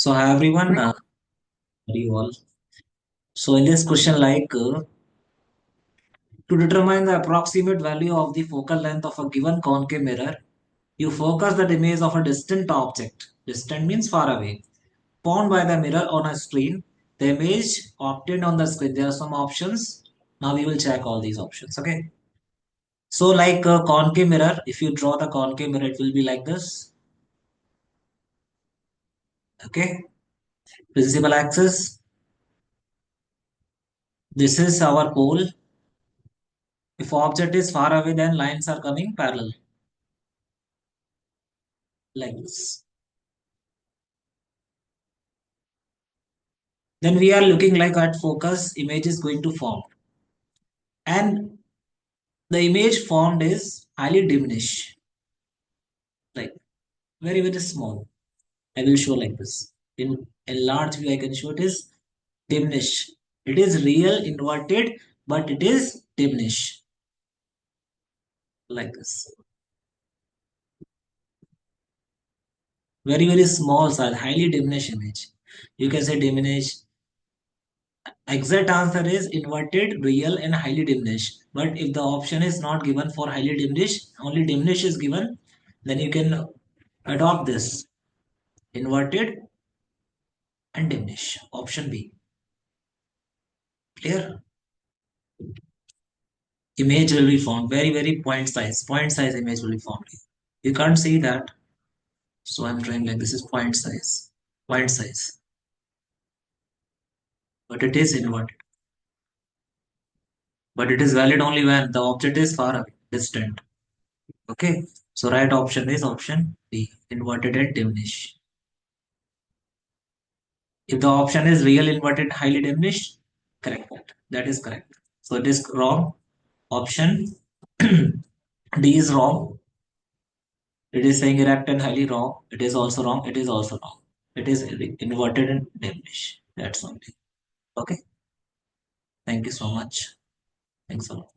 So hi everyone, how are you all? So in this question, to determine the approximate value of the focal length of a given concave mirror, you focus the image of a distant object. Distant means far away. Found by the mirror on a screen. The image obtained on the screen. There are some options. Now we will check all these options. Okay. So like a concave mirror, if you draw the concave mirror, it will be like this. Okay. Principal axis. This is our pole. If object is far away, then lines are coming parallel like this. Then we are looking like at focus image is going to form, and the image formed is highly diminished, like very small. I will show like this. In a large view I can show it is diminished. It is real inverted, but it is diminished like this. Very small size, highly diminished image. You can say diminished. Exact answer is inverted, real, and highly diminished. But if the option is not given for highly diminished, only diminished is given, then you can adopt this inverted and diminish. Option B. Clear? Image will be formed. Very point size. Point size image will be formed. You can't see that. So I'm trying like this is point size. Point size. But it is inverted. But it is valid only when the object is far away, distant. Okay. So right option is option B. Inverted and diminished. If the option is real inverted highly diminished, correct that. That is correct. So it is wrong. Option D is wrong. It is saying erect and highly wrong. It is also wrong. It is also wrong. It is inverted and diminished. That's something. Okay. Thank you so much. Thanks a lot.